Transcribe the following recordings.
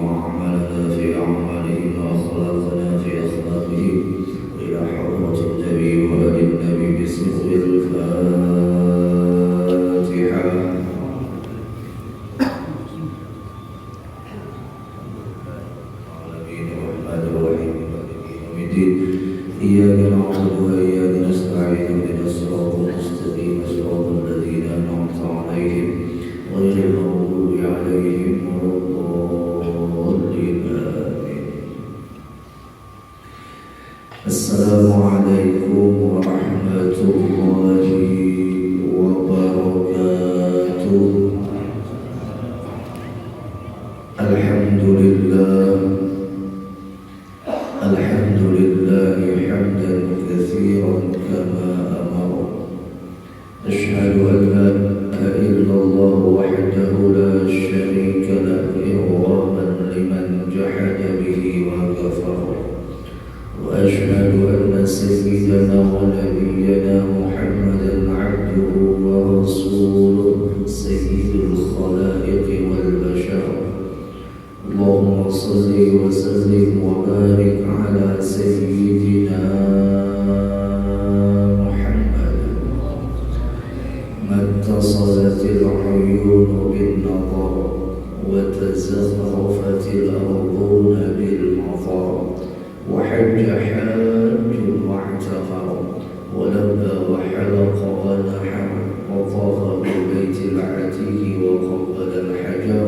وأعمالنا في أعماله وأخلاقنا في أخلاقه إلى حضرة النبي وآل النبي بسر الفاتحة. العالمين الرحمن الرحيم مالك يوم الدين إياك نعبد وإياك نستعين اهدنا الصراط المستقيم صراط الذين أنعمت عليهم غير المغضوب عليهم ولا الضالين آمين. السلام عليكم ورحمة الله وبركاته. الحمد لله حمدا كثيرا كما أمر. أشهد أن لا إله إلا الله وحده لا شريك له إرغاما لمن جحد به وكفر. وأشهد أن سيدنا ونبينا محمدا عبده ورسوله سيد الخلائق والبشر. اللهم صل وسلم وبارك على سيدنا محمد. ما اتصلت العيون بالنظر وتزخرفت الأرضون بالمطر وحج حاج واعتمر ولبى وحلق ونحر وطاف بالبيت العتيق وقبل الحجر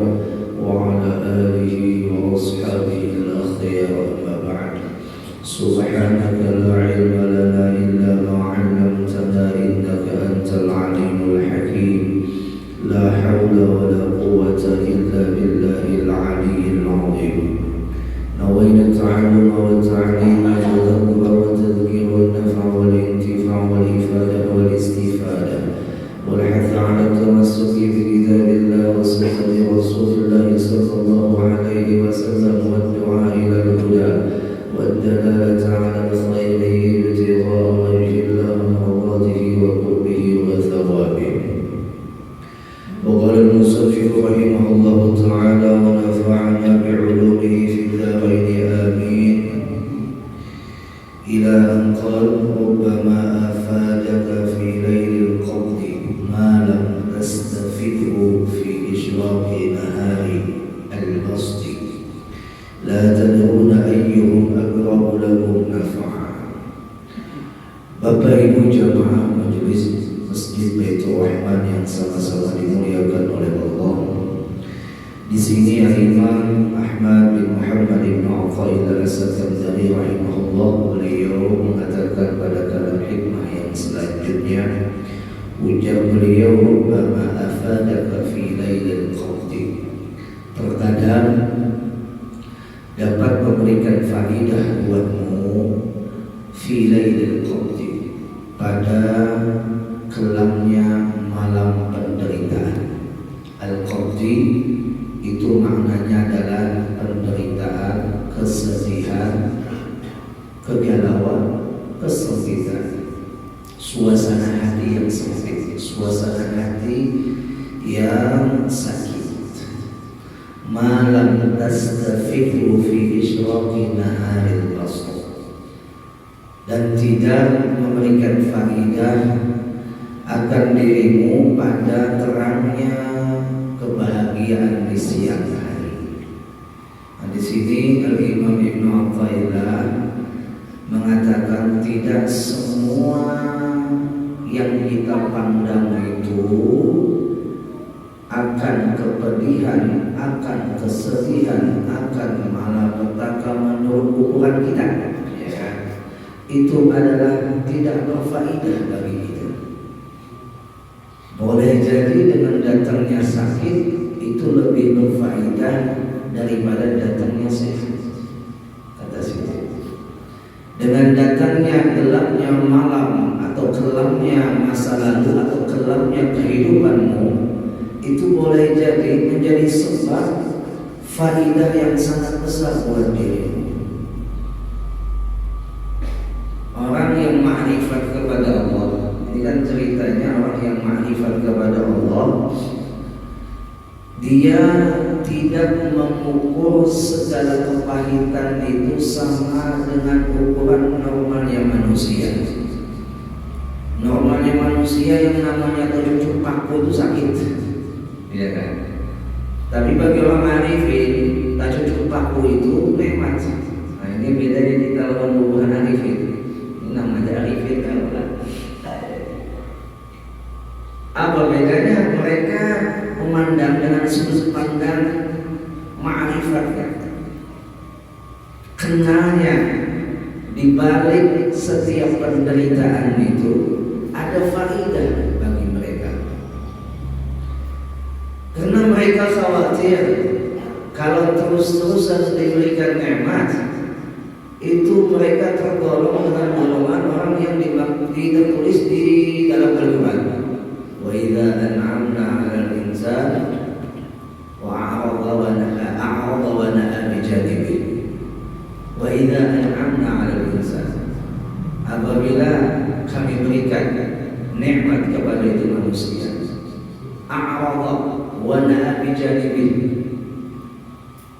وعلى آله وأصحابه الأخيار. أما بعد، سبحانك لا علم لنا إلا ما علمتنا إنك أنت العليم الحكيم. لا حول ولا قوة إلا بالله العلي العظيم. نوينا التعلم والتعليم والتدبر والتذكير والنفع والانتفاع والإفادة والاستفادة والحث على التمسك بكتاب الله وسنة رسول الله صلى الله عليه وسلم والدعاء إلى الهدى والدلالة على الخير ابتغاء وجه الله ومرضاته وقربه وثوابه. وقال المصنف رحمه الله تعالى ونفعنا بعلومه في الدارين آمين، إلى أن قال ربما أفادك في ليل القبض ما لم تستفده في إشراق نهار البسط، لا تدرون أيهم أقرب لكم نفعا. Bapak Ibu jamaah majelis Masjid Baitur Rahman yang sama-sama dimuliakan oleh Allah. Di sini Imam Ahmad bin Muhammad bin Athaillah As-Sakandari rahimahullah, beliau mengatakan pada kalam hikmah yang selanjutnya, ujar beliau, "Rubbama afadaka fi lailil qadri." Terkadang dapat memberikan faidah buatmu fi lailil qadri, pada kelamnya malam penderitaan. Al-qadri itu maknanya adalah penderitaan, kesedihan, kegalauan, kesempitan, suasana hati yang sempit, suasana hati yang sakit. Malam tastafiqu fi isyraqi naharil basr, dan tidak memberikan faidah akan dirimu pada terangnya kebahagiaan di siang hari. Nah, di sini Al-Imam Ibnu Athaillah mengatakan tidak semua yang kita pandang itu akan kepedihan, akan kesedihan, akan malapetaka menurut ukuran kita. Itu adalah tidak berfaedah bagi kita. Boleh jadi dengan datangnya sakit itu lebih berfaedah daripada datangnya sehat, kata Siti. Dengan datangnya gelapnya malam atau kelamnya masa lalu atau kelamnya kehidupanmu, itu boleh jadi menjadi sebab faedah yang sangat besar buat dirimu. Orang yang ma'rifat kepada Allah, ini kan ceritanya orang yang ma'rifat kepada Allah, dia tidak mengukur segala kepahitan itu sama dengan ukuran normalnya manusia. Normalnya manusia yang namanya tercucuk paku itu sakit, ya kan? Tapi bagi orang arifin, tercucuk paku itu nikmat. Nah, ini bedanya kita lawan bukan arifin. Ini namanya arifin kalau apa bedanya? Mereka memandang dengan sudut pandang ma'rifatnya, kenalnya di balik setiap penderitaan itu ada faidah bagi mereka. Karena mereka khawatir kalau terus-terusan diberikan nikmat itu mereka tergolong dengan golongan orang yang ditulis di dalam Al-Quran. Wa idza an'amna 'alal insani wa a'rada wa na'a bi janibihi. Wa idza an'amna 'alal insani, apabila kami berikan nikmat kepada itu manusia, a'rada wa na'a bi janibihi,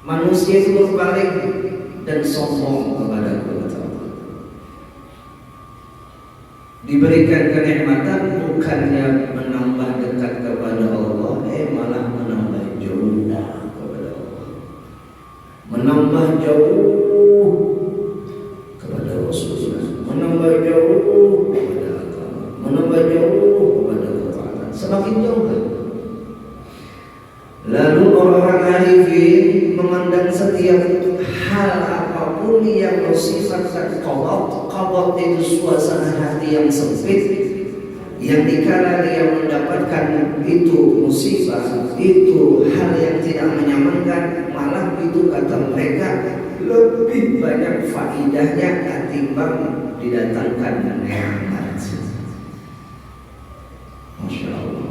manusia itu berpaling dan sombong kepada Allah. Diberikan kenikmatan bukannya menambah dekat kepada Allah, malah menambah jauh kepada Allah, menambah jauh kepada Rasulullah, menambah jauh kepada agama, menambah jauh kepada ketaatan, semakin jauh. Lalu orang-orang arifin memandang setiap hal apapun yang bersifatkan qabad itu suasana hati yang sempit, yang dikala dia mendapatkan itu musibah, itu hal yang tidak menyenangkan, malah itu kata mereka lebih banyak faidahnya ketimbang didatangkan nikmat. Masya Allah.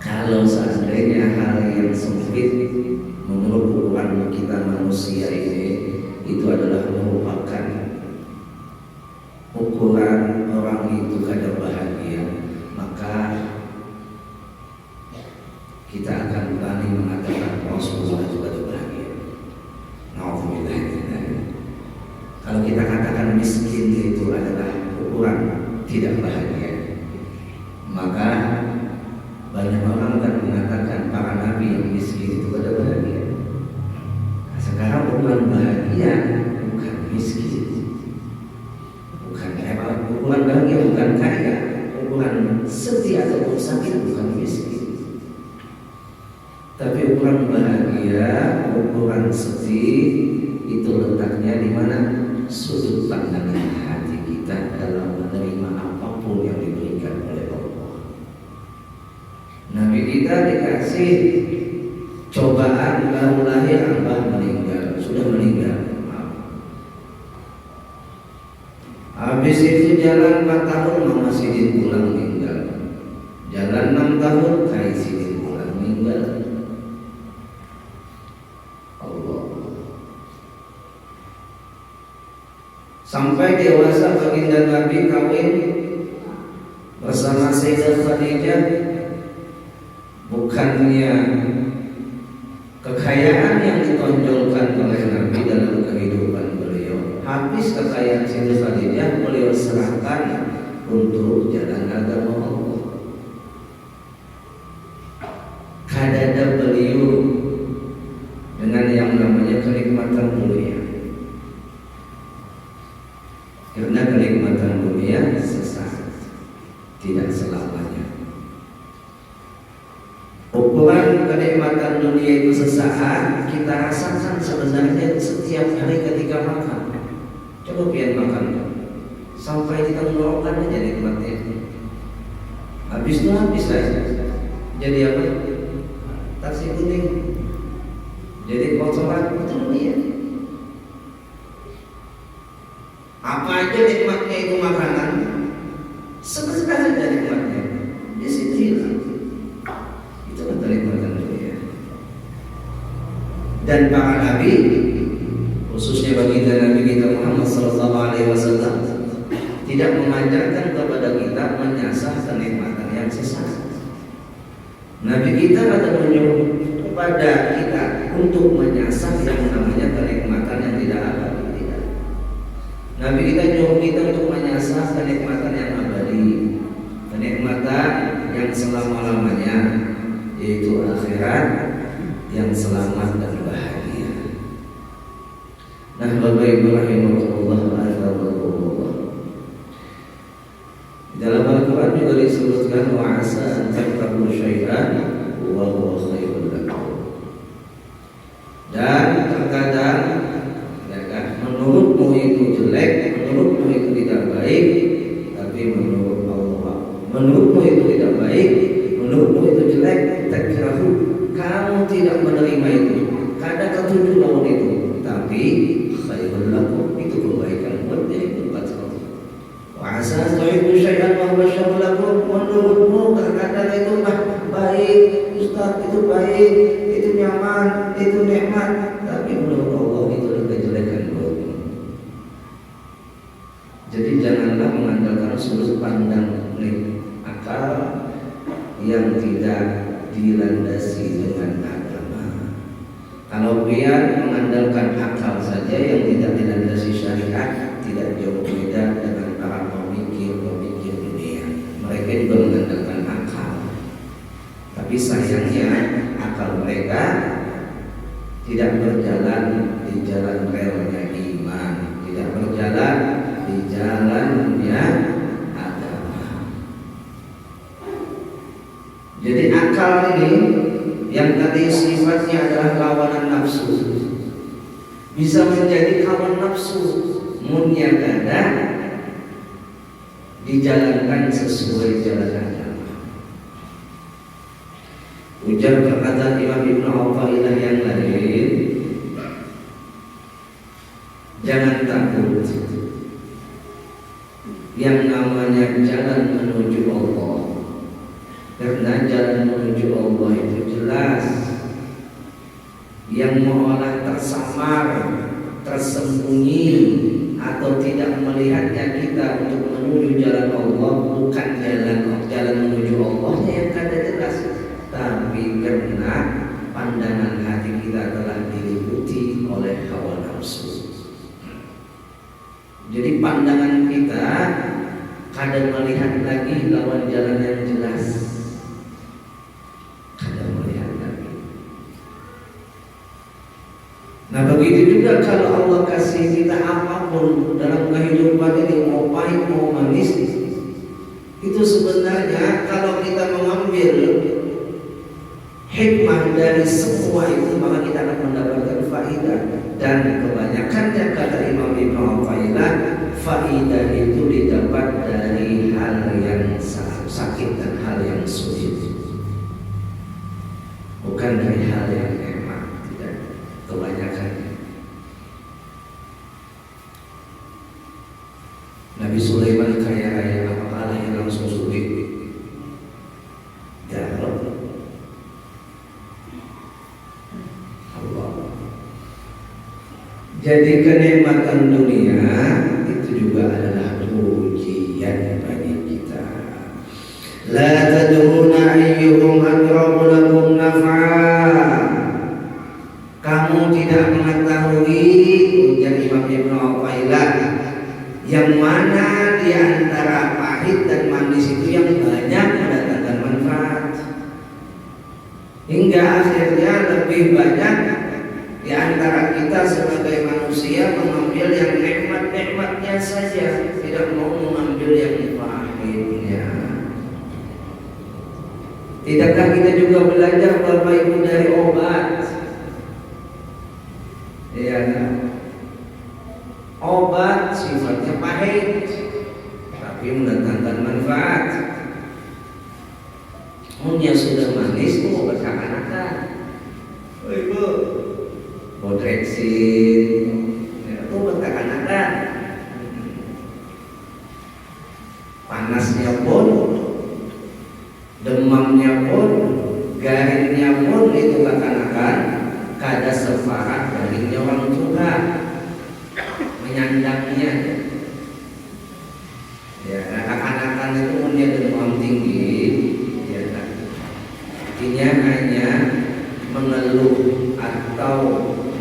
Kalau seandainya hal yang sempit menurut ukuran kita manusia ini itu adalah merupakan ukuran orang itu kadang bahagia, maka kita akan berani mengatakan Rasulullah juga bahagia. Nauzubillah. Kalau kita katakan miskin itu adalah ukuran tidak bahagia, maka banyak orang akan mengatakan para nabi yang miskin itu pada bahagia. Nah, sekarang ukuran bahagia bukan miskin, bukan ukuran bahagia bukan kaya, ukuran sedih atau sakit bukan miskin. Tapi ukuran bahagia, ukuran sedih itu letaknya di mana? Sudut pandangan hati kita dalam menerima apapun yang diberikan oleh Allah. Nabi kita dikasih cobaan baru lahir, abah meninggal, sudah meninggal. Habis itu jalan 4 tahun Mama Sidin pulang meninggal. Jalan 6 tahun Kai Sidin pulang meninggal. Allah. Sampai dewasa baginda Nabi kawin bersama Sayyidah Khadijah. Bukannya kekayaan yang ditonjolkan oleh Nabi dalam kehidupan beliau, habis kekayaan Sayyidah Khadijah beliau serahkan untuk jalan agama Allah. Kadada beliau dengan yang namanya kenikmatan dunia, karena kenikmatan dunia sesaat, tidak selamanya. Ukuran kenikmatan dunia itu sesaat kita rasakan sebenarnya setiap hari ketika makan. Coba pian makan sampai di tenggorokan aja nikmatnya. Habis itu habis aja. Jadi apa? Taksi kuning. Jadi kotoran itu dunia. Apa aja nikmatnya itu makanan, sebentar aja nikmatnya di situ hilang. Itu kenikmatan dunia. Dan para nabi, khususnya baginda Nabi kita Muhammad SAW, tidak mengajarkan kepada kita menyasar kenikmatan yang sesaat. Nabi kita ada menyuruh kepada kita untuk menyasar yang namanya kenikmatan yang tidak abadi. Tidak. Nabi kita menyuruh kita untuk menyasar kenikmatan yang abadi, kenikmatan yang selama-lamanya, yaitu akhirat yang selamat dan bahagia. Nah, Bapak Ibu rahimahullah wa dalam Al-Quran juga disebutkan wa asa an takrahu syai'an wa huwa khairul lakum. Dan terkadang ya kan, menurutmu itu jelek, menurutmu itu tidak baik, tapi menurut Allah, menurutmu itu tidak baik, menurutmu itu jelek, takrahu, kamu tidak menerima itu, kadang ketujuh lawan itu, tapi khairul lakum, itu kebaikan buat diri buat kamu. Wa'asa tuhibbu syai'an wa huwa syarrun lakum, menurutmu terkadang itu baik, Ustaz, itu baik, itu nyaman, itu nikmat, tapi menurut Allah itu kejelekan buatmu. Jadi janganlah mengandalkan sudut pandang akal yang tidak dilandasi dengan agama. Kalau biar mengandalkan akal saja yang tidak dilandasi syariat, tidak jauh beda dengan para pemikir dunia. Mereka juga mengandalkan akal, tapi sayangnya akal mereka tidak berjalan di jalan relnya iman, tidak berjalan di jalannya agama. Jadi akal ini yang tadi sifatnya adalah lawanan nafsu, bisa menjadi kawan nafsu munnya kadang dijalankan sesuai jalan agama. Ujar perkataan Imam Ibnu Athaillah yang lain, jangan takut, yang namanya jalan menuju Allah, karena jalan menuju Allah itu jelas. Yang seolah tersamar, tersembunyi, atau tidak melihatnya kita untuk menuju jalan Allah, bukan jalan menuju Allahnya yang kada jelas, tapi karena pandangan hati kita telah diliputi oleh hawa nafsu. Jadi pandangan kita kadang melihat lagi lawan jalan yang jelas, kadang melihat lagi. Nah, begitu juga kalau Allah kasih kita apapun dalam kehidupan ini, mau pahit mau manis, itu sebenarnya kalau kita mengambil hikmah dari semua itu, maka kita akan mendapatkan faidah. Dan kebanyakannya kata Imam Ibnu Athaillah, faidah itu didapat dari hal yang sakit dan hal yang sulit, bukan dari hal yang enak. Tidak, kebanyakan. Nabi Sulaiman kaya raya, apakah yang langsung sulit? Jarod. Allah. Jadi kenikmatan dunia itu juga adalah ujian bagi kita. La tadruna ayyuhum aqrabu lakum naf'a. Kamu tidak mengetahui, ujar Imam Ibnu Athaillah, yang mana di antara pahit dan manis itu yang banyak mendatangkan manfaat, hingga akhirnya lebih banyak di antara kita sebagai manusia mengambil yang nikmat-nikmatnya saja, tidak mau mengambil yang pahitnya. Tidakkah kita juga belajar Bapak Ibu dari obat? Ya, obat sifatnya pahit, tapi mendatangkan manfaat. Yang sudah manis itu obat kanak-kanak. Oh Ibu, Bodrexin, itu obat kanak-kanak. Panasnya pun, demamnya pun, garingnya pun itu kanak-kanak. Kada sepakat garingnya orang tua, menyandangnya. Ya, kanak-kanak itu punya demam tinggi, ya kan. Artinya hanya mengeluh atau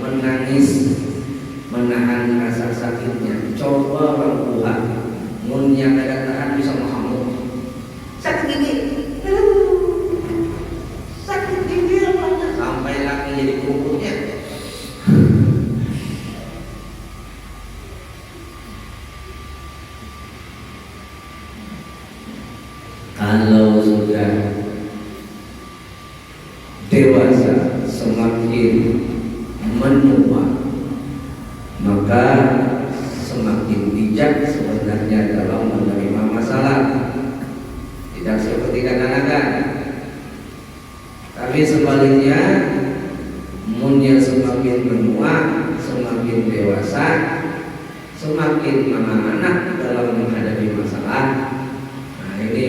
menangis, menahan rasa sakitnya. Coba orang tua munnya kada tahan bisa mengamuk. Sakit gigi, sakit gigi apanya? Sampai laki jadi kerupuknya. Kalau sudah dewasa, semakin menua, maka semakin bijak sebenarnya dalam menerima masalah. Tidak seperti kanak-kanak, tapi sebaliknya, munnya semakin menua, semakin dewasa, semakin anak-anak dalam menghadapi masalah. Nah, ini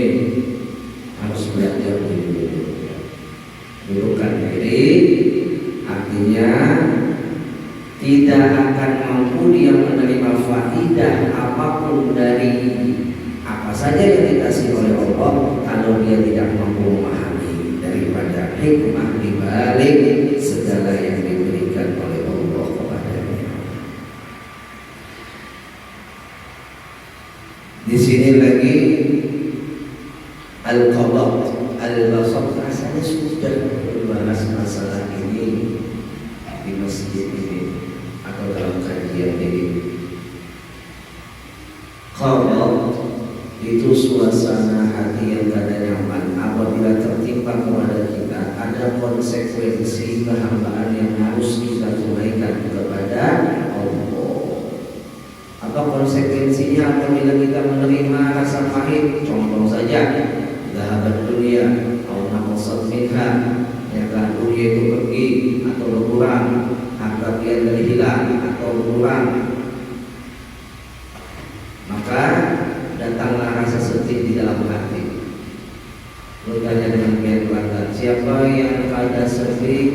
harus belajar dudukkan diri, artinya tidak akan mampu dia menerima faidah apapun dari apa saja yang dikasih oleh Allah kalau dia tidak mampu memahami daripada hikmah di balik segala yang diberikan oleh Allah kepadanya. Di sini lagi al-qadha al-basar, rasanya sudah membahas masalah ini di masjid ini atau dalam kajian ini. Qadha itu suasana hati yang kada nyaman apabila tertimpa kepada kita ada konsekuensi kehambaan yang harus kita tunaikan kepada Allah. Apa konsekuensinya apabila kita menerima rasa pahit? Contoh saja, zahabat dunia atau naqsat minha, ya kan, dunia itu pergi atau berkurang, harta pian dari hilang atau berkurang, maka datanglah rasa sedih di dalam hati. Bertanya dengan pian pelanggan, siapa yang kada sedih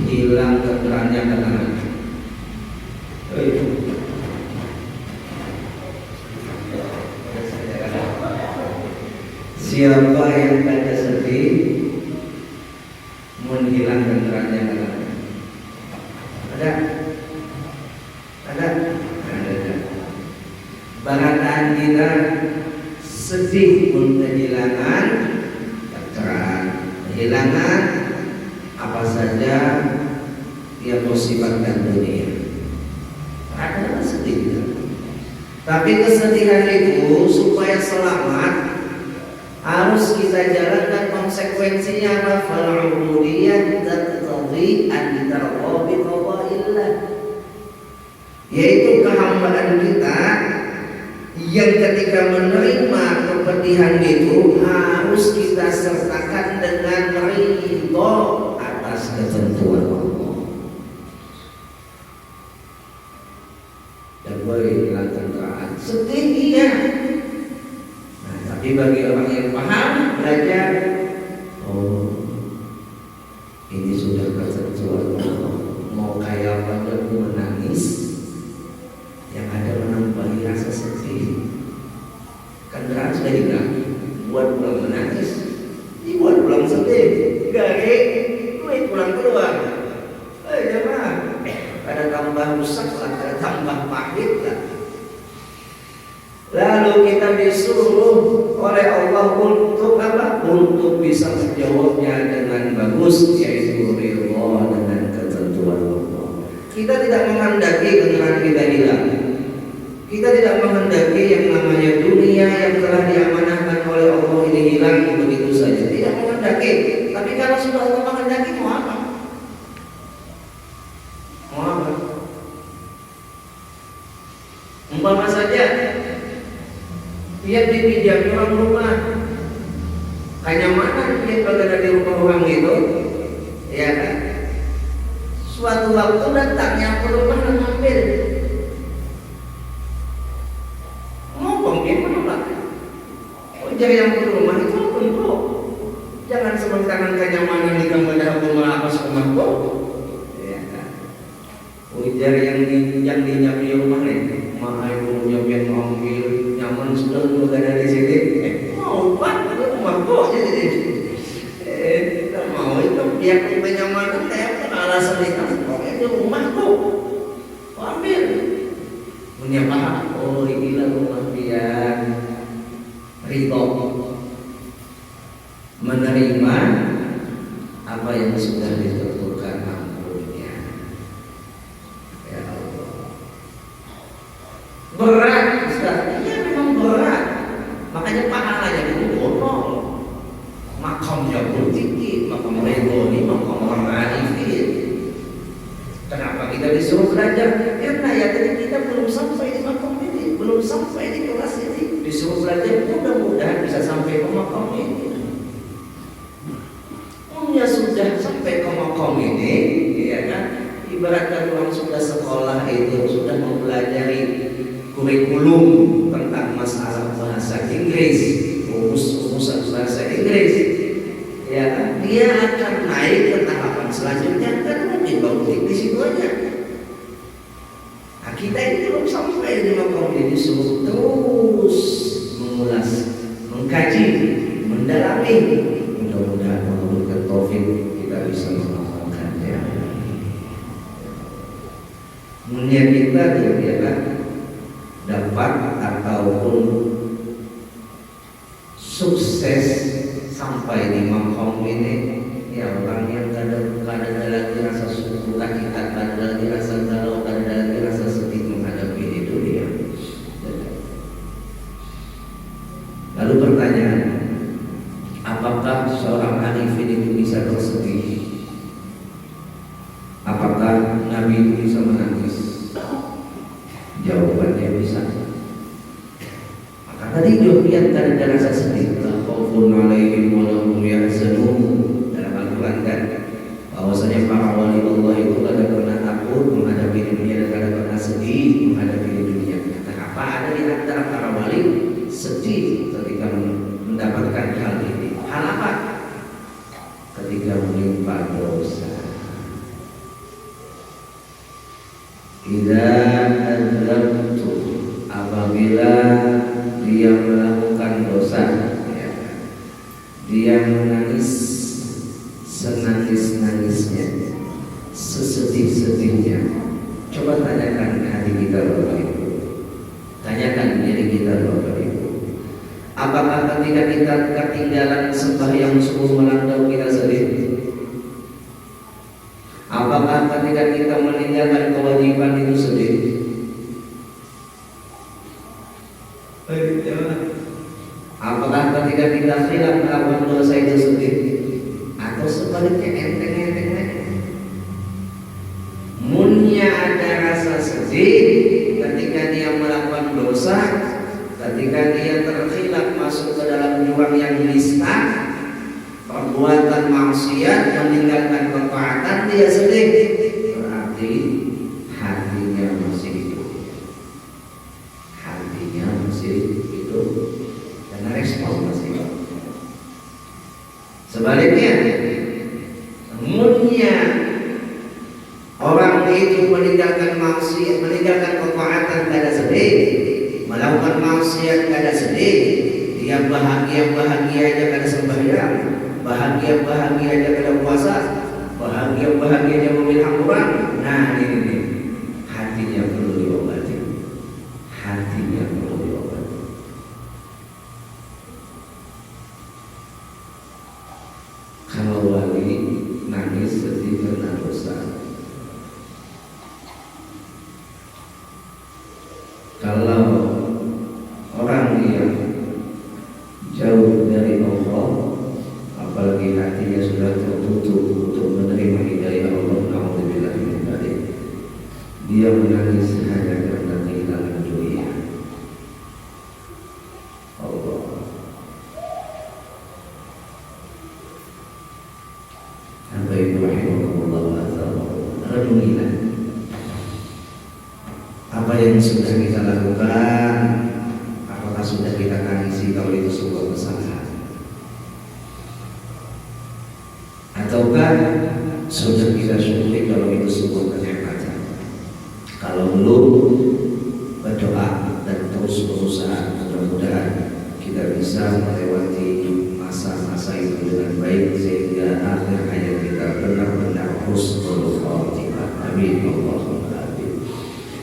hilang keterangannya tangan? Siapa yang kada sedih menghilangkan keterangannya tangan? Ada? Ada? Ada. Barataan kita sedih kehilangan keterangan, kehilangan apa saja yang musibatkan dunia. Ada sedih. Tapi kesedihan itu supaya selamat harus kita jalankan konsekuensinya. Fal-ubudiyah taqtadi an tarqa bi qada'illah, yaitu kehambaan kita yang ketika menerima kepedihan itu harus kita sertakan dengan ridho atas ketentuan Allah. Dan boleh hilangkan keterangan sedih iya. Nah, tapi bagi orang yang paham, belajar, oh ini sudah ketentuan Allah. Mau kayak apa aku menangis, yang ada menambahi rasa sedih. Kendaraan sudah hilang, buat pulang menangis, dibuat pulang sedih, gari, duit pulang keluar. Jangan, ada tambah rusak lah, ada tambah pahit lah. Lalu kita disuruh oleh Allah untuk apa? Untuk bisa menjawabnya dengan bagus, yaitu ridho dengan ketentuan Allah. Kita tidak menghendaki kendaraan kita hilang. Kita tidak menghendaki yang namanya dunia yang telah diamanahkan oleh Allah ini hilang begitu saja. Tidak menghendaki. Tapi kalau sudah Allah menghendaki, mau apa? Mau apa? Umpama saja dia dipinjami orang rumah, kenyamanan dia kalau ada di rumah orang itu, ya kan? Suatu waktu datangnya ke rumah dan ngambil. Jadi yang di rumah itu untuk jangan sementara kenyamanan di kamar rumah apa rumah ya kan. Ujar yang dinyam di rumah nih, mahal punya yang ngambil nyaman sudah ada di sini. Mau pak rumah kok jadi tidak mau itu yang kenyamanan kayak alasan itu pokoknya di rumah kok ambil punya paham. Oh inilah rumah dia ridho menerima apa yang sudah ditentukan ampunnya. Ya Allah, berat Ustaz. Iya memang berat, makanya pahalanya itu bonol, makamnya pun tinggi, makam ridho ini makam orang arifin. Kenapa kita disuruh belajar? Karena ya tadi kita belum sampai di makam ini, belum sampai di kelas ini. Disuruh belajar, mudah-mudahan bisa sampai ke makam ini. Sudah sampai ke makam ini, ya kan? Ibaratkan orang sudah sekolah itu sudah mempelajari kurikulum tentang masalah bahasa Inggris, rumusan bahasa Inggris, ya kan? Dia akan naik ke tahapan selanjutnya kan mungkin baru di situ aja. Nah, kita ini belum sampai di makam ini, disuruh terus mengulas, mengkaji, mendalami. Mudah-mudahan memberikan taufik kita bisa mengamalkannya. Niat kita tidak dapat ataupun sukses sampai di makam ini. Ya orang yang kadang ada lagi rasa suka kita, kadang lagi rasa galau, kadang lagi rasa sedih menghadapi di dunia. Lalu pertanyaan, apakah seorang arifin itu bisa bersedih? Apakah Nabi itu bisa menangis? Jawabannya bisa. Maka tadi lihat dari rasa sedih, la khaufun 'alaihim wa la hum yahzanun. Dalam Al-Qur'an kan bahwasanya para wali Allah itu tidak pernah takut menghadapi dunia dan tidak pernah sedih menghadapi dunia. Nah, apa ada di antara para wali sedih ketika mendapatkan hal ini? Hal apa? Ketika menimpa dosa. Idza adzabtu, apabila dia melakukan dosa, ya, dia menangis senangis-nangisnya, sesedih-sedihnya. Coba tanyakan hati kita Bapak Ibu, tanyakan diri kita Bapak Ibu, apakah ketika kita ketinggalan sembahyang subuh melanda kita sedih? Apakah ketika kita meninggalkan kewajiban itu sedih? Apakah ketika kita khilaf melakukan dosa itu sedih? Atau sebaliknya enteng-enteng aja? Munnya ada rasa sedih ketika dia melakukan dosa, ketika dia terkhilaf masuk ke dalam jurang yang nista, perbuatan maksiat, meninggalkan ketaatan, dia sedih. Berarti hatinya masih hidup. Hatinya masih hidup dan respon masih hidup. Sebaliknya, munnya orang itu meninggalkan maksiat, meninggalkan ketaatan, tidak sedih, melakukan maksiat tidak sedih, dia bahagia aja kada sembahyang, bahagia aja kada puasa, bahagia aja memilih Quran. Nah ini hatinya perlu diobati, hatinya perlu diobati. Kalau wali nangis sedih karena dosa, kalau orang yang jauh dari Allah, apalagi hatinya sudah tertutup untuk menerima hidayah Allah, naudzubillah min dzalik, dia menangis hanya karena kehilangan dunia. Allah. Hamba Ibrahim renungilah apa yang sudah kita lakukan. Apakah sudah kita tangisi kalau itu sebuah kesalahan, ataukah sudah kita syukuri kalau itu sebuah kenikmatan? Kalau belum, berdoa dan terus berusaha, mudah-mudahan kita bisa melewati masa-masa itu dengan baik sehingga akhir hayat kita husnul khatimah. Amin Allahumma amin.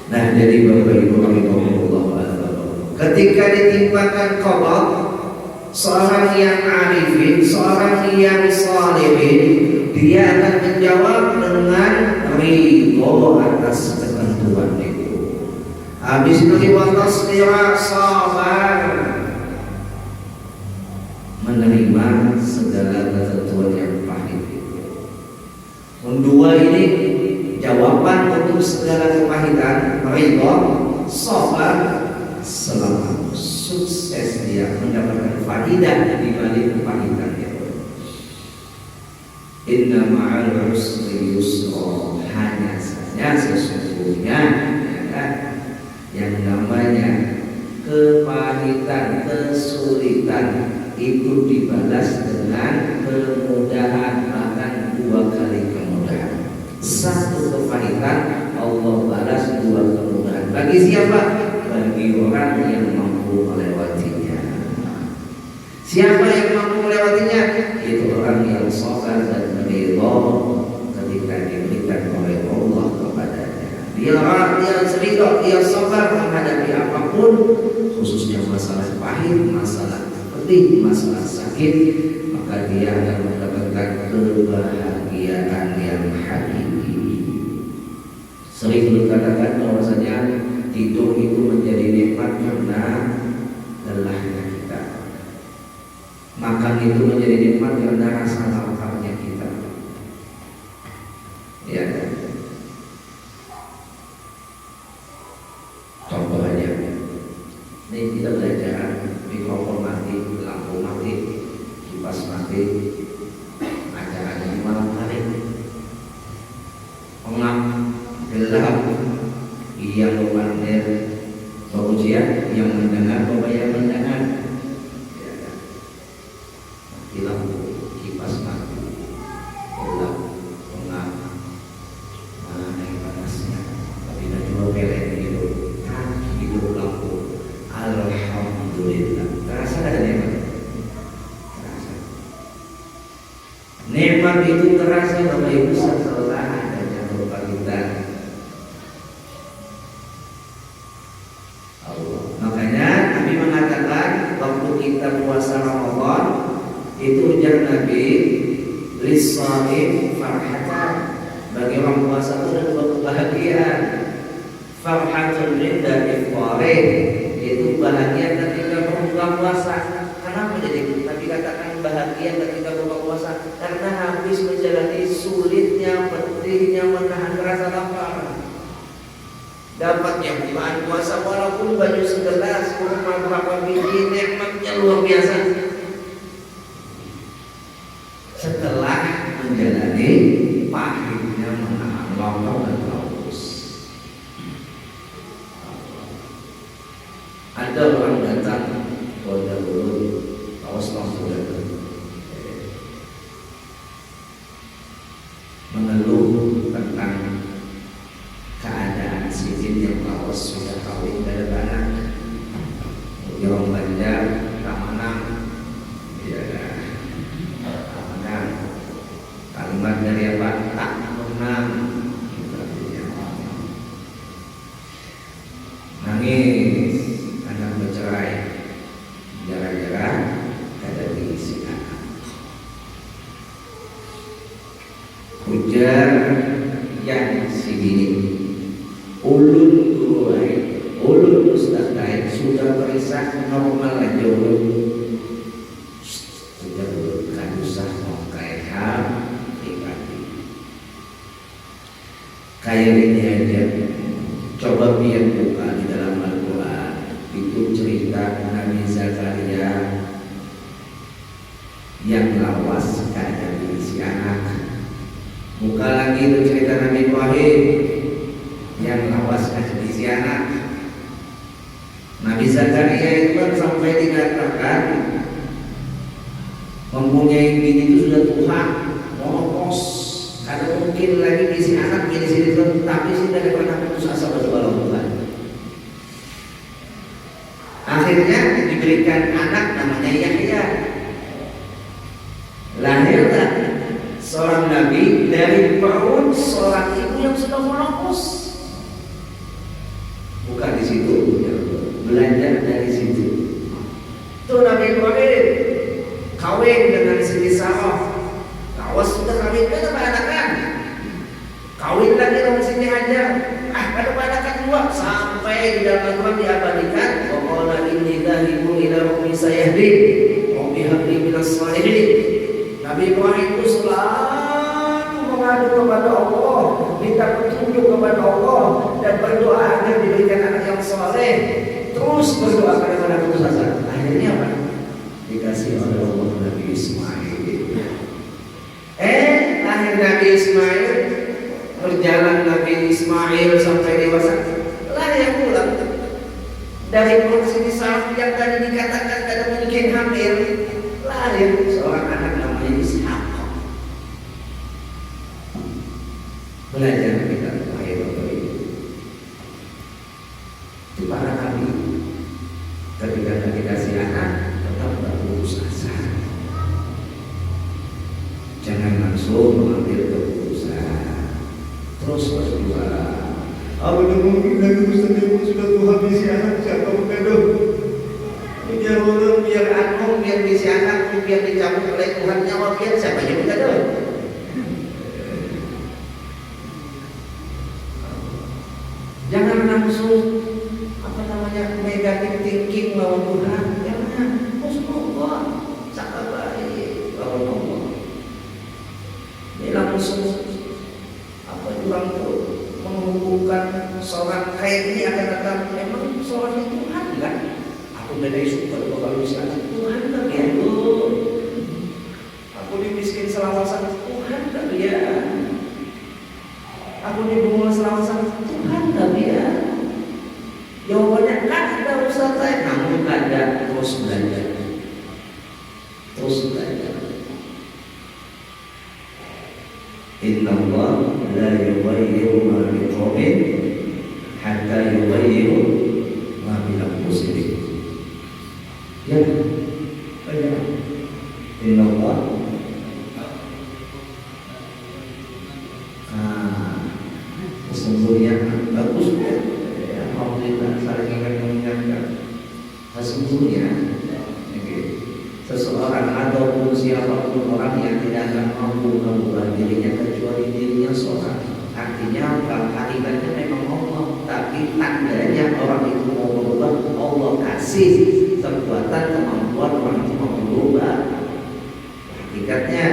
Nah, jadi Bapak Ibu rahimahullah, ketika ditimpakan qada, seorang yang arifin, seorang yang salihin, dia akan menjawab dengan ridho atas ketentuan itu. Habis itu watasbira, sabar, menerima segala ketentuan yang pahit itu. Dua ini jawaban untuk segala kepahitan, ridho, sabar, selamat sukses dia mendapatkan faidah di balik kepahitan itu. Inna ma'al usri yusra, hanya saja sesungguhnya yang namanya kepahitan, kesulitan itu dibalas dengan kemudahan, bahkan 2 kali kemudahan. Satu kepahitan Allah balas 2 kemudahan. Bagi siapa? Bagi orang yang mampu melewatinya. Siapa yang mampu melewatinya? Itu orang yang sabar dan ridho ketika diberikan oleh Allah kepadanya. Dia ridho, dia sabar menghadapi apapun, khususnya masalah pahit, masalah pedih, masalah sakit, maka dia akan mendapatkan kebahagiaan yang hakiki. Sering dikatakan bahwasanya tidur itu menjadi nikmat karena lelahnya kita. Makan itu menjadi nikmat karena rasa laparnya kita. Ya. Contoh aja. Ini kita belajar mikrofon mati, lampu mati, kipas mati, acaranya malam hari, pengap, gelap, yang memandir pengujian, yang mendengar membayar mendengar. Ya, mati lampu, kipas mati, gelap, pengap, mana yang panasnya, tapi juga pelet hidup, kaki hidup lampu. Alhamdulillah. Terasa ada nikmat? Terasa. Nikmat itu terasa Bapak Ibu setelah adanya kepahitan. Makanya Nabi mengatakan waktu kita puasa Ramadan itu ujar Nabi, lis-shaim farhatan, bagi orang puasa itu ada 2 kebahagiaan. Farhatun inda iftarih, itu bahagia ketika berbuka puasa. Kenapa jadi Nabi katakan bahagia ketika berbuka puasa? Karena habis menjalani sulitnya, pedihnya menahan rasa lapar. Dapatnya bukaan puasa walaupun baju segelas, kurma berapa biji, nikmatnya luar biasa. Setelah menjalani pahitnya menahan lapar dan haus. Ada orang datang kepada guru, awas langsung datang, mengeluh tentang keadaan sidin yang awas sudah kawin dari anak, orang Banjar, Tamanang, ya, Tamanang, kalimat dari apa? Tak menang, nangis. Anak bercerai gara-gara ada diisi anak. Ujar yang sini, ulun guruai, ulun ustaz lain sudah periksa normal aja ulun. Sudah ulun kan usah mau kayak hal pribadi. Kayak ini aja, coba biar buka di dalam Al-Quran. Itu cerita Nabi Zakaria yang lawas keadaan diisi anak. Buka lagi itu cerita Nabi Ibrahim yang lawas keadaan diisi anak. Nabi Zakaria itu kan sampai dikatakan mempunyai bini itu sudah tua, monos, ada mungkin lagi diisi anak bini sini, tapi sudah pernah putus asa pada Tuhan. Akhirnya diberikan anak namanya Yahya. Lahirlah seorang nabi dari perut seorang ibu yang sudah menopos. Bukan di situ, belajar dari situ. Itu Nabi Ibrahim kawin dengan Siti Sarah. Awas sudah kawin kan apa anakan? Kawin lagi dengan Siti Hajar. Ada anakan dua sampai di dalam Al-Quran diabadikan. Waqala inni dzahibun ila rabbi sayahdin. Rabbi habli minas shalihin. Nabi Ibrahim itu selalu mengadu kepada Allah, minta petunjuk kepada Allah dan berdoa agar diberikan anak yang saleh. Terus berdoa kepada putus asa. Akhirnya apa? Dikasih oleh Allah Nabi Ismail. Lahir Nabi Ismail, berjalan Nabi Ismail sampai dewasa, lahir pula dari perut Siti Sarah yang tadi dikatakan tidak mungkin hamil, lahir seorang anak namanya Ishak. Belajar kita lahir dari itu para nabi. Ketika dikasih anak, tetap berputus asa. Jangan langsung mengambil keputusan. Terus berdoa. Apa mungkin lagi Ustaz Ibu sudah Tuhan bisi anak siapa mengandung? Biar orang, biar anak, biar bisi anak, biar dicabut oleh Tuhan nyawa, biar siapa yang mengandung? Jangan langsung negatif thinking lawan Tuhan. Jangan, husnullah, sangat baik lawan Allah. Ini langsung orang itu menghubungkan seorang kaya ini akan datang. Memang seorang itu Tuhan kan? Aku bedai super kalau bisa Tuhan kan ya bu. Aku dimiskin selawasan Tuhan kan ya. Aku dibungul selawasan Tuhan kan ya. Jawabannya kan ada Ustaz saya, namun ada terus belajar, terus belajar. Inna Allah la yughayyiru ma biqawmin hatta yughayyiru ma bi anfusihim. Ya, Inna Allah sesungguhnya bagus ya. Alhamdulillah saling mengingatkan. Sesungguhnya seseorang ataupun siapapun orang yang tidak akan mampu mengubah dirinya kecuali dirinya seorang. Artinya hakikatnya memang Allah, tapi tandanya orang itu mau berubah, Allah kasih kekuatan kemampuan orang itu mau berubah. Hakikatnya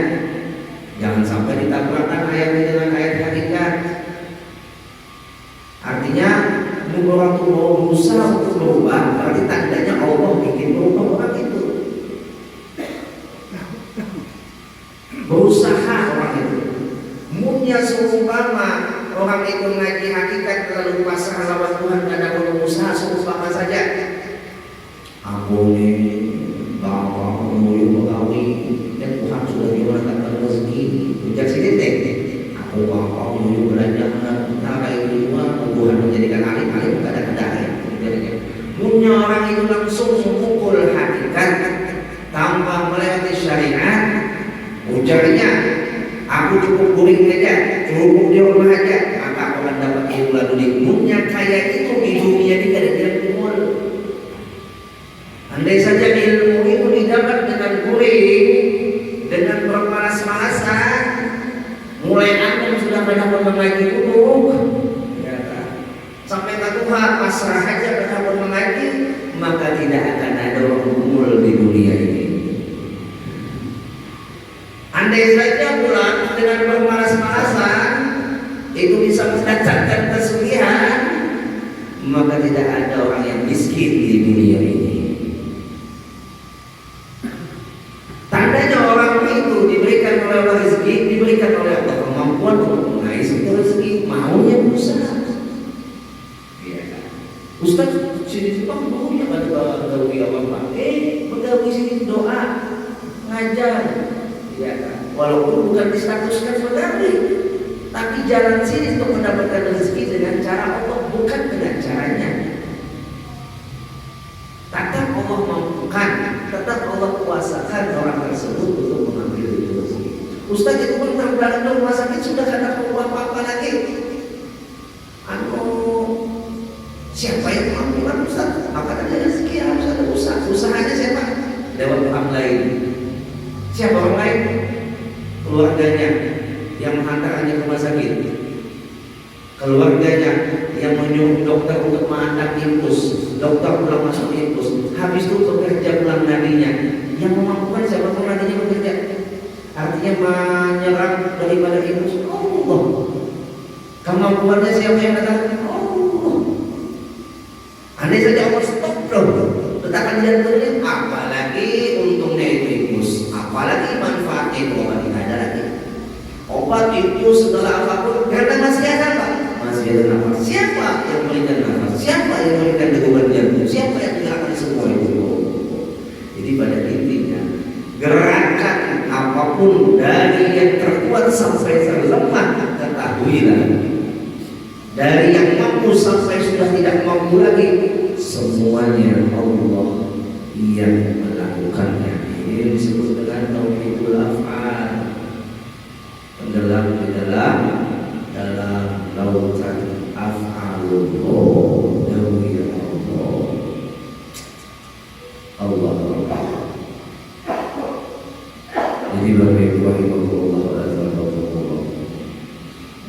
jangan sampai ditabrakkan ayat ini dengan ayat hakikat. Artinya orang itu mau berusaha untuk berubah, berarti tandanya Allah bikin berubah orang itu. Berusaha orang itu. Munya seumpama orang itu ngaji hakikat lalu pasrah lawan Tuhan dan ada berusaha seumpama saja. Aku ini bapak menuju pegawai dan Tuhan sudah diwartakan rezeki. Ujar sedikit. Aku bapak menuju belajar kayak Tuhan menjadikan alim-alim kadang-kadang ya. Punya orang itu langsung memukul hakikat tanpa melewati syariat. Ujarnya, aku cukup guring saja, cukup di rumah aja, maka aku akan dapat ilmu lalu punya kaya itu di dunia ini tidak ada kumul. Andai saja ilmu itu didapat dengan guring, dengan bermalas-malasan, mulai aku sudah banyak mengaji duduk. Sampai ke Tuhan pasrah saja berkabut mengaji, maka tidak akan ada orang kumul di dunia ini. Andai saja pulang dengan bermalas-malasan itu bisa mendatangkan kesulitan, maka tidak ada orang yang miskin di dunia ini. Tandanya orang itu diberikan oleh Allah rezeki, diberikan oleh Allah kemampuan untuk mengais itu rezeki, maunya berusaha. Ustaz, sini Jepang maunya bagawi apa? Bagawi sini doa, ngajar, ya kan? Walaupun bukan distatuskan bagawi, tapi jalan sini untuk mendapatkan rezeki dengan cara Allah, bukan dengan caranya. Tetap Allah mampukan, tetap Allah kuasakan orang tersebut untuk mengambil itu rezeki. Ustaz itu pun berbulan ke rumah sakit sudah tidak tahu apa-apa lagi. Siapa yang mengambil Ustaz? Maka ada rezeki harus ada usaha. Usahanya siapa? Lewat orang lain. Siapa orang lain? Keluarganya yang menghantarkannya ke rumah sakit. Keluarganya yang menyuruh dokter untuk mengantar infus. Dokter pulang masuk infus. Habis itu bekerja pulang nadinya. Yang memampukan siapa pun nadinya bekerja. Artinya menyerang daripada infus. Allah. Kemampuannya siapa yang datang? Allah. Andai saja Allah stop dong. Letakkan jantungnya. Apalagi untungnya itu infus. Apalagi manfaatnya itu obat tidak ada lagi. Obat infus setelah apapun karena masih ada apa? Masih ada nafas. Siapa yang memberikan nafas? Siapa yang memberikan degupan jantung? Siapa yang menggerakkan semua itu? Jadi pada intinya gerakan apapun dari yang terkuat sampai terlemah, ketahuilah dari yang mampu sampai sudah tidak mampu lagi, semuanya Allah yang melakukannya. Ini disebut dengan tauhidul af'al. Tenggelam di dalam lautan af'alullah, dawiyah Allah. Jadi Bapak Ibu rahimahullah wa rahimahullah,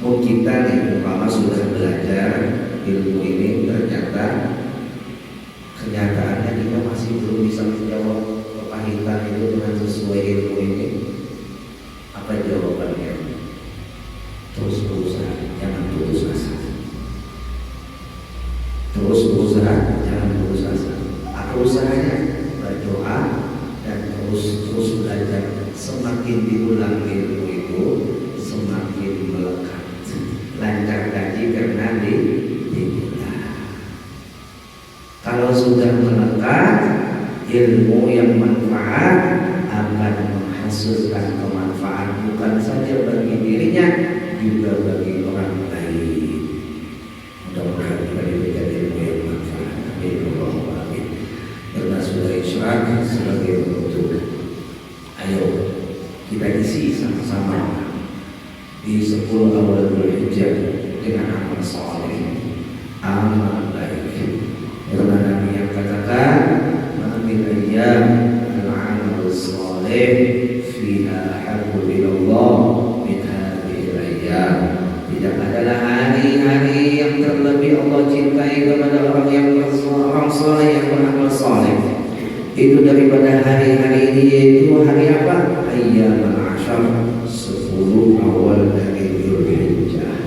mau kita nih umpama sudah belajar ilmu ini, ternyata kenyataannya kita masih belum bisa menjawab kepahitan itu dengan sesuai ilmu ini. Apa jawabannya? Terus berusaha, jangan putus asa. Terus berusaha, jangan putus asa. Apa usahanya? Berdoa dan terus belajar. Semakin diulang ilmu itu, semakin melekat. Lancar gaji karena diulang. Kalau sudah melekat, ilmu yang manfaat akan menghasilkan kemanfaat bukan saja bagi dirinya, juga bagi orang lain. Mudah-mudahan kita diberikan ilmu yang manfaat. Amin. Karena sudah isyarat sebagai penutup. Ayo kita isi sama-sama di 10 awal Dzulhijjah dengan amal saleh, amal baik. Karena Nabi yang katakan, "Min ayyam al-amal saleh fiha habbu ilallah min hadhihi al-ayyam." Tidak adalah hari-hari yang terlebih Allah cintai kepada orang yang saleh, yang beramal saleh itu daripada hari-hari ini, yaitu hari apa? Ayyamul Ashar, 10 awal dari Dzulhijjah.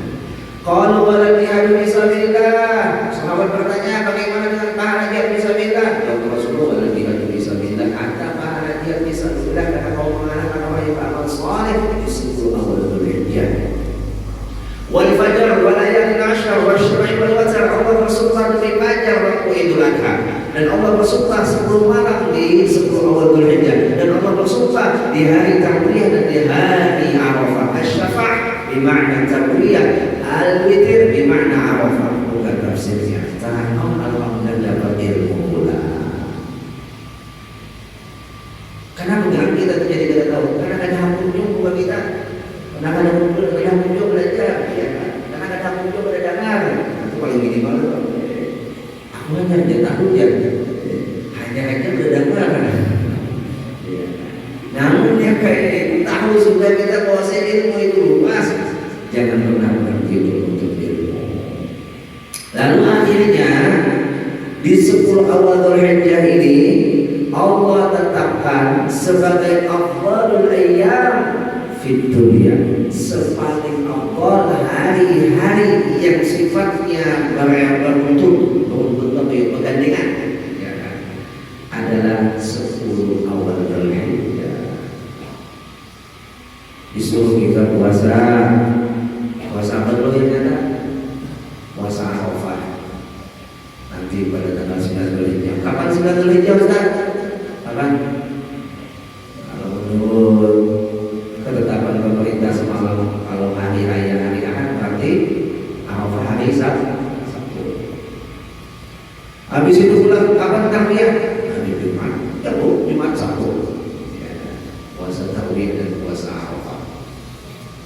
Qalu wal jihad fisabilillah. Sahabat bertanya, bagaimana dengan pahala jihad fisabilillah? Ya Rasulullah, wal jihad fisabilillah, ada pahala jihad fisabilillah karena kau mengalahkan orang yang beramal saleh di 10 awal Dzulhijjah. Wal fajr wal layalin ashar wasyaf'i wal watr. Allah bersumpah demi fajar waktu Idul Adha, dan Allah bersumpah 10 malam di 10 awal Dzulhijjah, dan Allah bersumpah di hari Tarwiyah dan di hari Arafah. Asy-syafa' bermakna Tarwiyah, al-witr bermakna Arafah. Bukan tafsirnya. Alhamdulillah dapat ilmu pula. Kenapa dengan kita terjadi tidak tahu? Karena ada hampurnya buat kita. Karena ada hampurnya belajar. Karena ada hampurnya berdengar. Itu paling minimal itu. Aku hanya tahu ya. Hanya berdengar. Namun yang kayak tahu sudah kita kuasai ilmu itu luas. Jangan pernah berhenti untuk ilmu. Lalu akhirnya di 10 awal Dzulhijjah ini Allah tetapkan sebagai afdalul ayyam fid dunya, sepaling afdal hari-hari yang sifatnya berbentuk bergandengan, ya kan? Adalah 10 awal Dzulhijjah. Disuruh kita puasa apa dulu yang ada? Puasa Arafah. Nanti pada tanggal 9 Dzulhijjah. Kapan 9 Dzulhijjah Ustaz? Kapan? Kalau menurut ketetapan pemerintah semalam, kalau hari raya hari Ahad berarti Arafah hari Sabtu. Habis itu pulang kapan tarwiyah? Hari Jumat. Ya Bu, Jumat Sabtu. Ya, puasa tarwiyah dan puasa Arafah.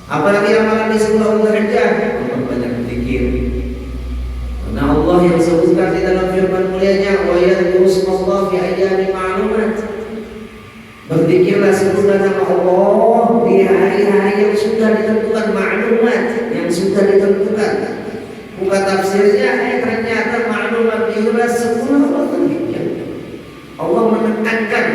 Apalagi amalan di 10 Dzulhijjah, banyak berzikir. Karena Allah yang sebutkan di dalam firman mulianya, wa yadhkurusmallahi fi ayyamin ma'lumat. Berzikirlah sebutlah nama Allah di hari-hari yang sudah ditentukan, ma'lumat, yang sudah ditentukan. Bukan tafsirnya, ternyata ma'lumat itu 10 Dzulhijjah. Allah menekankan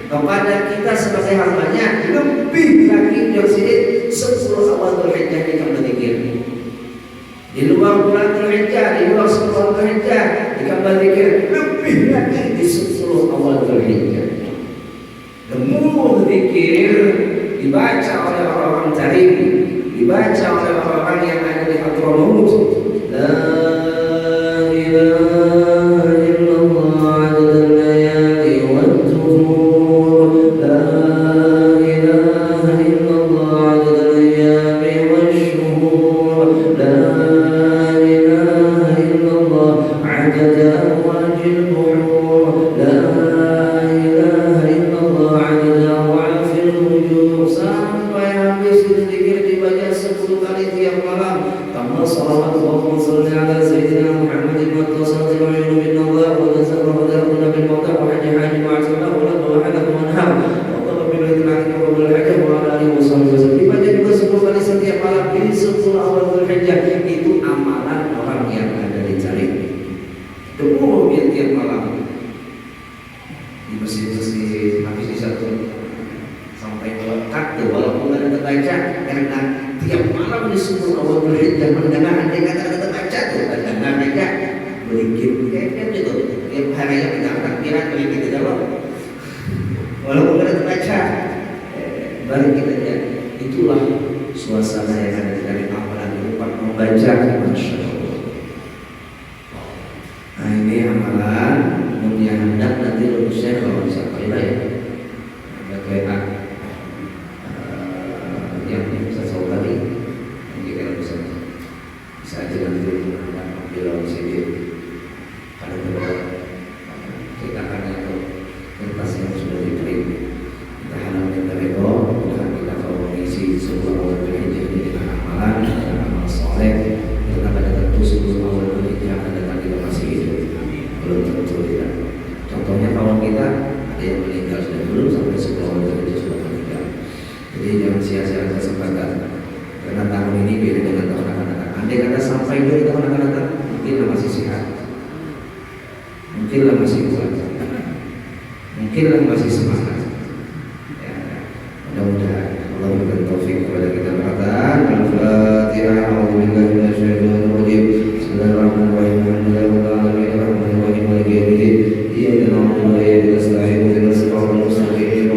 kepada kita sebagai hambanya lebih lagi bersihin 10 awal Dzulhijjah kita berzikir. Di luar bulan Dzulhijjah, di luar 10 Dzulhijjah kita berzikir lebih lagi di 10 awal Dzulhijjah. Semua zikir dibaca oleh orang-orang tarim, dibaca oleh orang-orang yang ada di Hadramawt. La ilaha illallah adadal layali wad duhur, la ilaha illallah adadal ayyami wasyuhur, la ilaha illallah adada awajil buhur, la sampai habis zikir dibaca 10 kali tiap malam. Tambah salawat Allahumma shalli ala sayyidina Muhammadin wa sallallahu alaihi wa sallam wa tasarrafa daruna bil mawta wa haji wa sallallahu wa ala manham wa talab bil ilmi wa bil hajj wa ala alihi wa sallam. Dibaca juga 10 kali setiap malam di 10 awal Dzulhijjah. Itu amalan orang yang ada di Carik. Dulu tiap malam di masjid-masjid habis di satu sampai melekat tuh, walaupun nggak ada terbaca, karena tiap malam di 10 awal Dzulhijjah mendengar andai kata ada terbaca tuh, mendengar mereka berzikir kayak gitu, tiap harinya kita takbiran berzikir di dalam, walaupun nggak ada terbaca, balik kita aja. Itulah suasana yang ada di dalam amalan tempat membaca, masya Allah. Nah ini amalan yang hendak nanti lulusnya kalau bisa pilih ya, ada kayak yang bisa saudari, jika bisa aja nanti ambil sini pada kedua kita akan itu kertas yang sudah dikirim. Kita harapkan dari Allah kita kalau mengisi sebuah awal Dzulhijjah ini dengan amalan dan amal soleh, kita pada tentu sebelum awal Dzulhijjah akan datang kita masih hidup, belum tentu tidak. Contohnya kawan kita ada yang meninggal sudah belum sampai 10 awal Dzulhijjah sudah meninggal. Jadi jangan sia-siakan kesempatan, karena tahun ini beda dengan tahun akan datang. Andai kata sampai di tahun akan datang, mungkinlah masih sehat, mungkinlah masih kuat, mungkinlah masih semangat.